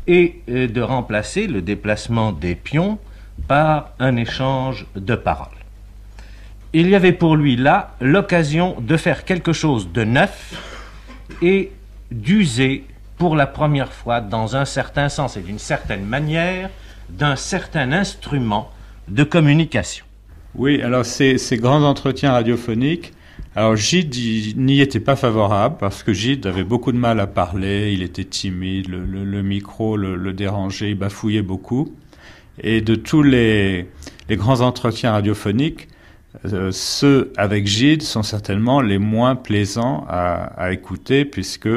et de remplacer le déplacement des pions par un échange de paroles. Il y avait pour lui là l'occasion de faire quelque chose de neuf et d'user pour la première fois, dans un certain sens et d'une certaine manière, d'un certain instrument de communication. Oui, alors ces grands entretiens radiophoniques, alors Gide n'y était pas favorable parce que Gide avait beaucoup de mal à parler, il était timide, le micro le dérangeait, il bafouillait beaucoup. Et de tous les grands entretiens radiophoniques, ceux avec Gide sont certainement les moins plaisants à écouter puisque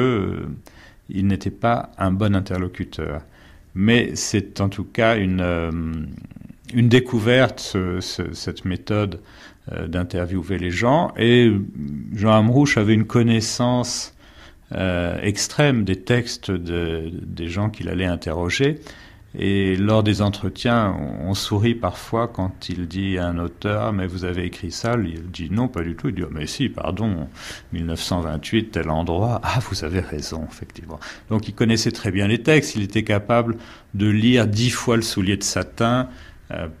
il n'était pas un bon interlocuteur. Mais c'est en tout cas une découverte, cette méthode d'interviewer les gens. Et Jean Amrouche avait une connaissance extrême des textes des gens qu'il allait interroger. Et lors des entretiens, on sourit parfois quand il dit à un auteur « mais vous avez écrit ça ?» Il dit « non, pas du tout ». Il dit « mais si, pardon, 1928, tel endroit. Ah, vous avez raison, effectivement. » Donc il connaissait très bien les textes, il était capable de lire 10 fois le soulier de satin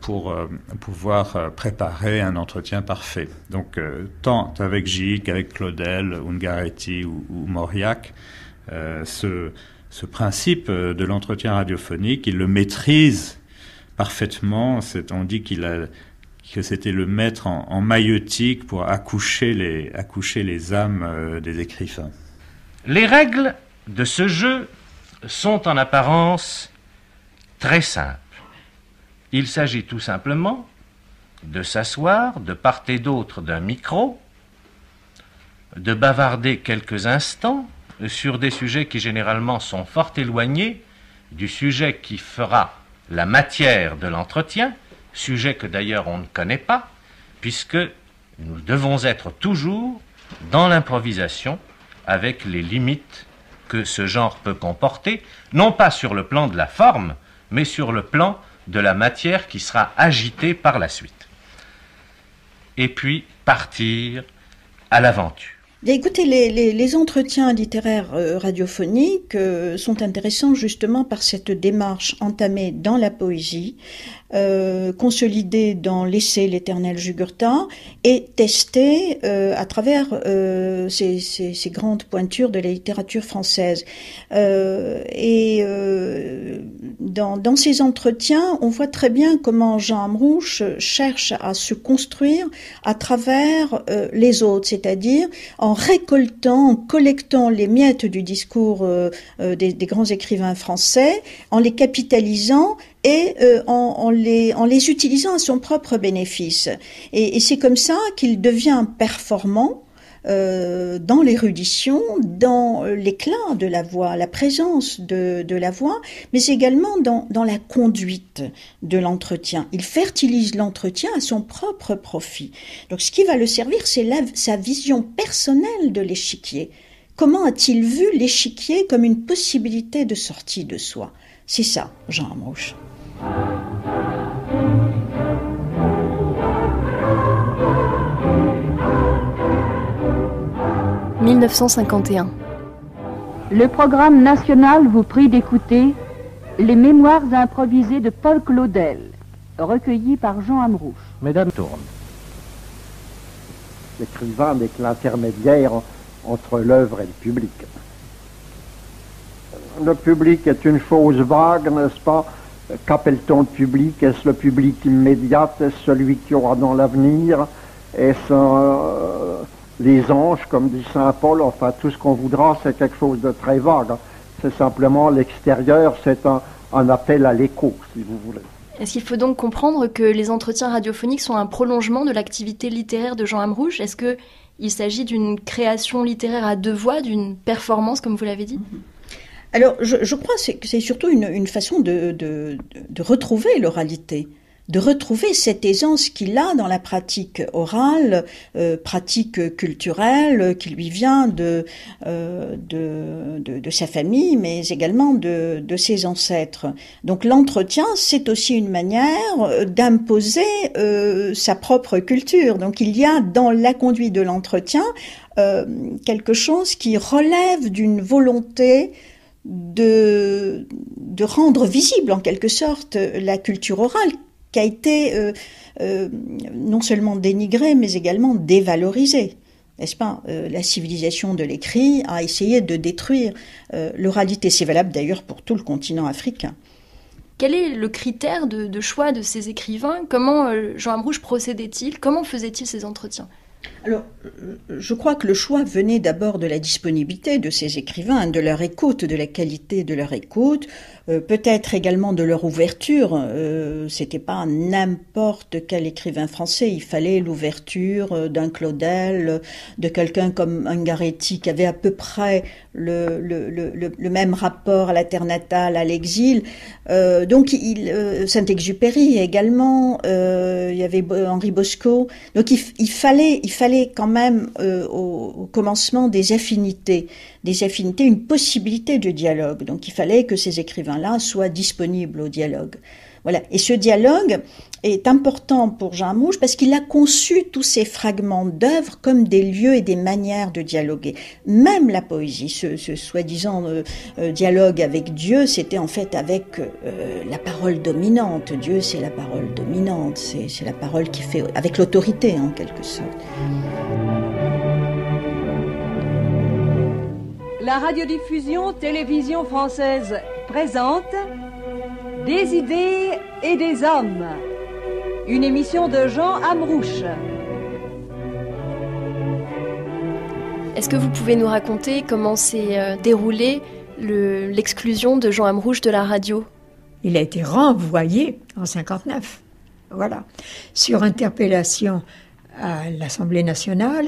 pour pouvoir préparer un entretien parfait. Donc tant avec Gide qu'avec Claudel, Ungaretti ou Mauriac, ce principe de l'entretien radiophonique, il le maîtrise parfaitement. On dit que c'était le maître en maïeutique pour accoucher les âmes des écrivains. Les règles de ce jeu sont en apparence très simples. Il s'agit tout simplement de s'asseoir de part et d'autre d'un micro, de bavarder quelques instants sur des sujets qui généralement sont fort éloignés du sujet qui fera la matière de l'entretien, sujet que d'ailleurs on ne connaît pas, puisque nous devons être toujours dans l'improvisation avec les limites que ce genre peut comporter, non pas sur le plan de la forme, mais sur le plan de la matière qui sera agitée par la suite. Et puis partir à l'aventure. Bien, écoutez, les entretiens littéraires radiophoniques sont intéressants justement par cette démarche entamée dans la poésie, consolidée dans l'essai L'éternel Jugurtha et testée à travers ces grandes pointures de la littérature française. Dans ces entretiens, on voit très bien comment Jean Amrouche cherche à se construire à travers les autres, c'est-à-dire en récoltant, en collectant les miettes du discours des grands écrivains français, en les capitalisant et en les utilisant à son propre bénéfice. Et c'est comme ça qu'il devient performant dans l'érudition, dans l'éclat de la voix, la présence de la voix, mais également dans la conduite de l'entretien. Il fertilise l'entretien à son propre profit. Donc ce qui va le servir, c'est sa vision personnelle de l'échiquier. Comment a-t-il vu l'échiquier comme une possibilité de sortie de soi? C'est ça, Jean Amrouche. 1951. Le programme national vous prie d'écouter les mémoires improvisées de Paul Claudel, recueillies par Jean Amrouche. Mesdames, tourne. L'écrivain n'est que l'intermédiaire entre l'œuvre et le public. Le public est une chose vague, n'est-ce pas? Qu'appelle-t-on le public? Est-ce le public immédiat? Est-ce celui qui aura dans l'avenir? Est-ce les anges, comme dit saint Paul? Enfin, tout ce qu'on voudra, c'est quelque chose de très vague. C'est simplement l'extérieur, c'est un appel à l'écho, si vous voulez. Est-ce qu'il faut donc comprendre que les entretiens radiophoniques sont un prolongement de l'activité littéraire de Jean Amrouche? Est-ce qu'il s'agit d'une création littéraire à deux voix, d'une performance, comme vous l'avez dit? Alors, je crois que c'est surtout une façon de retrouver l'oralité, de retrouver cette aisance qu'il a dans la pratique orale, pratique culturelle qui lui vient de sa famille, mais également de ses ancêtres. Donc l'entretien, c'est aussi une manière d'imposer sa propre culture. Donc il y a dans la conduite de l'entretien quelque chose qui relève d'une volonté de rendre visible en quelque sorte la culture orale qui a été non seulement dénigrée mais également dévalorisée. N'est-ce pas? La civilisation de l'écrit a essayé de détruire l'oralité. C'est valable d'ailleurs pour tout le continent africain. Quel est le critère de choix de ces écrivains? Comment Jean Amrouche procédait-il? Comment faisait-il ces entretiens? Alors, je crois que le choix venait d'abord de la disponibilité de ces écrivains, de leur écoute, de la qualité de leur écoute, peut-être également de leur ouverture. C'était pas n'importe quel écrivain français, il fallait l'ouverture d'un Claudel, de quelqu'un comme Ungaretti qui avait à peu près le même rapport à la terre natale, à l'exil. Donc, Saint-Exupéry également, il y avait Henri Bosco. Donc, il fallait quand même au commencement des affinités, une possibilité de dialogue. Donc il fallait que ces écrivains-là soient disponibles au dialogue. Voilà. Et ce dialogue est important pour Jean Amrouche parce qu'il a conçu tous ces fragments d'œuvres comme des lieux et des manières de dialoguer. Même la poésie, ce soi-disant dialogue avec Dieu, c'était en fait avec la parole dominante. Dieu, c'est la parole dominante, c'est la parole qui fait, avec l'autorité en quelque sorte. La radiodiffusion télévision française présente Des idées et des hommes, une émission de Jean Amrouche. Est-ce que vous pouvez nous raconter comment s'est déroulée l'exclusion de Jean Amrouche de la radio? Il a été renvoyé en 1959, voilà, sur interpellation à l'Assemblée nationale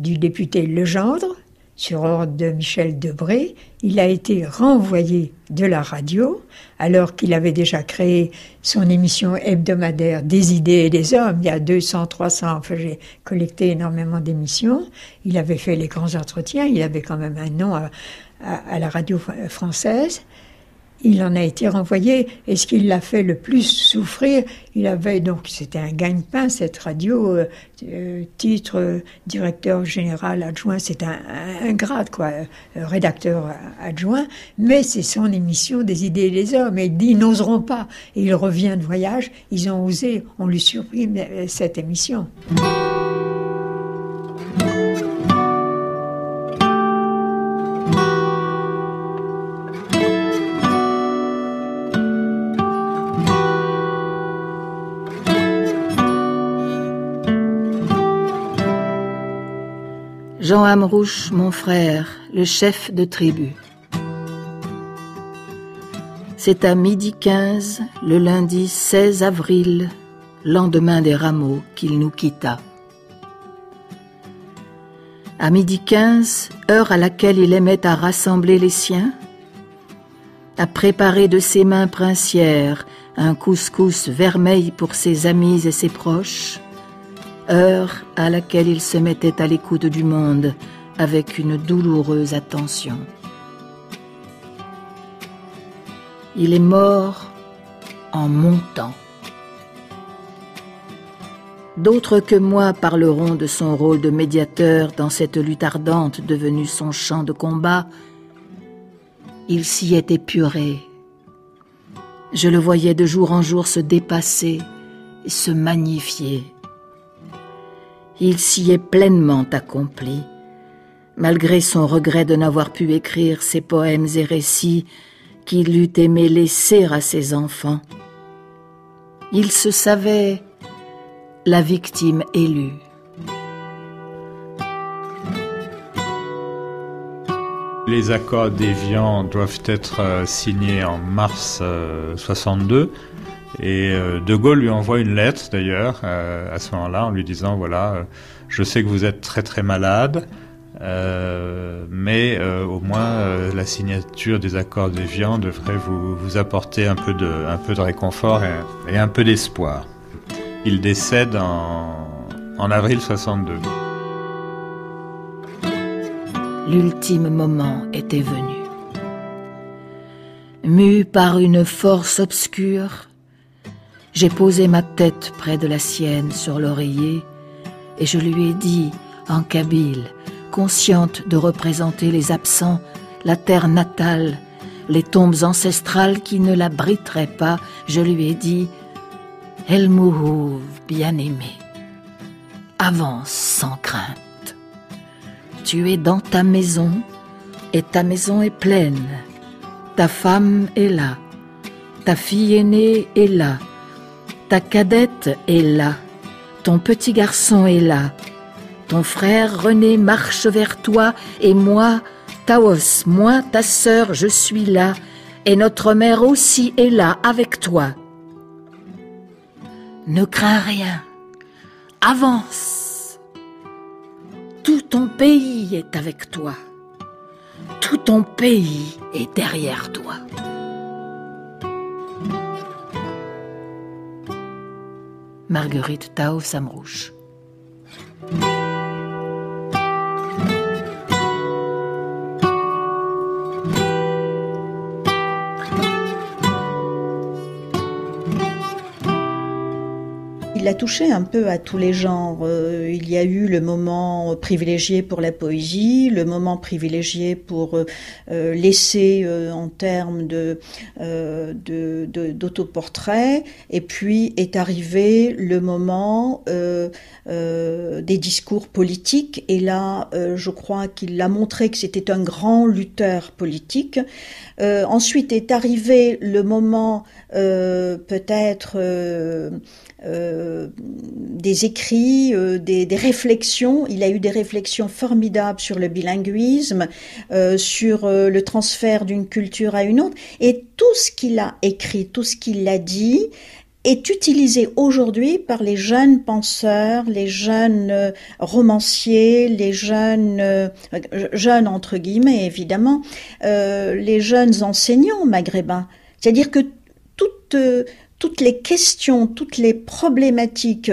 du député Legendre, sur ordre de Michel Debré. Il a été renvoyé de la radio, alors qu'il avait déjà créé son émission hebdomadaire Des idées et des hommes. Il y a 200, 300, enfin j'ai collecté énormément d'émissions. Il avait fait les grands entretiens, il avait quand même un nom à la radio française. il en a été renvoyé. Et ce qui l'a fait le plus souffrir, il avait donc, c'était un gagne-pain, cette radio, titre directeur général adjoint, c'est un grade, quoi, rédacteur adjoint, mais c'est son émission des idées et des hommes. Et il dit, ils n'oseront pas. Et il revient de voyage, ils ont osé, on lui supprime cette émission. Jean Amrouche, mon frère, le chef de tribu. C'est à 12h15, le lundi 16 avril, lendemain des rameaux, qu'il nous quitta. À 12h15, heure à laquelle il aimait à rassembler les siens, à préparer de ses mains princières un couscous vermeil pour ses amis et ses proches, heure à laquelle il se mettait à l'écoute du monde avec une douloureuse attention. Il est mort en montant. D'autres que moi parleront de son rôle de médiateur dans cette lutte ardente devenue son champ de combat. Il s'y est épuré. Je le voyais de jour en jour se dépasser et se magnifier. Il s'y est pleinement accompli, malgré son regret de n'avoir pu écrire ces poèmes et récits qu'il eût aimé laisser à ses enfants. Il se savait la victime élue. Les accords d'Évian doivent être signés en mars 62. Et De Gaulle lui envoie une lettre d'ailleurs à ce moment-là en lui disant voilà, je sais que vous êtes très très malade, mais au moins la signature des accords d'Évian devrait vous apporter un peu de réconfort et un peu d'espoir. Il décède en avril 62. L'ultime moment était venu. Mu par une force obscure, j'ai posé ma tête près de la sienne sur l'oreiller et je lui ai dit, en kabyle, consciente de représenter les absents, la terre natale, les tombes ancestrales qui ne l'abriteraient pas, je lui ai dit « El Mouhouv, bien-aimé, avance sans crainte. Tu es dans ta maison et ta maison est pleine. Ta femme est là, ta fille aînée est là. Ta cadette est là, ton petit garçon est là, ton frère René marche vers toi et moi, Taos, moi, ta sœur, je suis là et notre mère aussi est là avec toi. Ne crains rien, avance. Tout ton pays est avec toi, tout ton pays est derrière toi. Marguerite Taos Amrouche. Il a touché un peu à tous les genres. Il y a eu le moment privilégié pour la poésie, le moment privilégié pour l'essai en termes d'autoportrait, et puis est arrivé le moment des discours politiques. Et là, je crois qu'il a montré que c'était un grand lutteur politique. Ensuite est arrivé le moment peut-être des écrits, des réflexions. Il a eu des réflexions formidables sur le bilinguisme, sur le transfert d'une culture à une autre. Et tout ce qu'il a écrit, tout ce qu'il a dit est utilisé aujourd'hui par les jeunes penseurs, les jeunes romanciers, les jeunes entre guillemets évidemment, les jeunes enseignants maghrébins. C'est-à-dire que toutes les questions, toutes les problématiques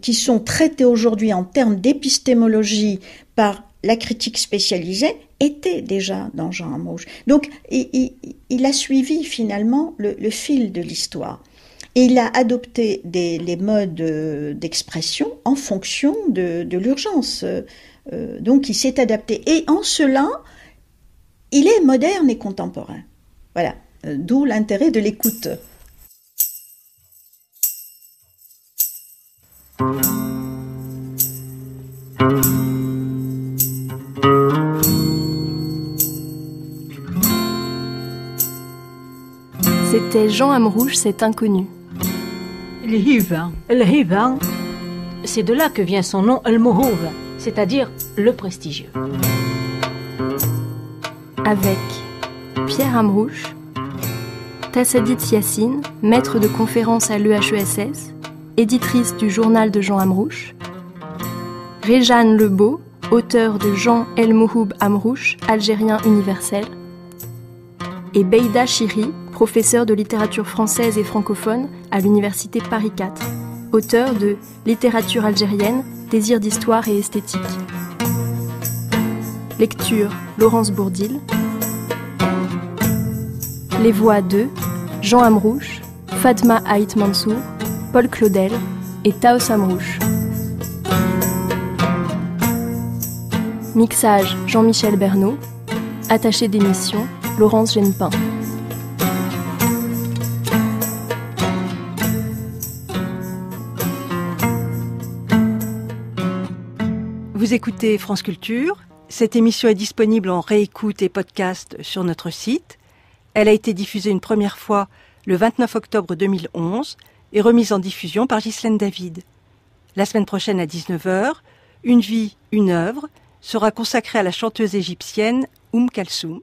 qui sont traitées aujourd'hui en termes d'épistémologie par la critique spécialisée était déjà dans Jean Amrouche. Donc, il a suivi finalement le fil de l'histoire. Et il a adopté les modes d'expression en fonction de l'urgence. Donc, il s'est adapté. Et en cela, il est moderne et contemporain. Voilà. D'où l'intérêt de l'écoute. C'était Jean Amrouche, cet inconnu. El-Hivan, c'est de là que vient son nom El-Mouhoub, c'est-à-dire le prestigieux. Avec Pierre Amrouche, Tassadit Yassine, maître de conférence à l'EHESS, éditrice du journal de Jean Amrouche, Réjeanne Lebeau, auteur de Jean El-Mouhoub Amrouche, Algérien universel, et Beida Chiri, professeur de littérature française et francophone à l'université Paris IV, auteur de Littérature algérienne, désir d'histoire et esthétique. Lecture Laurence Bourdil. Les voix de Jean Amrouche, Fatma Haït Mansour, Paul Claudel et Taos Amrouche. Mixage Jean-Michel Bernot. Attaché d'émission Laurence Genepin. Vous écoutez France Culture. Cette émission est disponible en réécoute et podcast sur notre site. Elle a été diffusée une première fois le 29 octobre 2011 et remise en diffusion par Ghislaine David. La semaine prochaine à 19h, Une vie, une œuvre sera consacrée à la chanteuse égyptienne Kalsoum.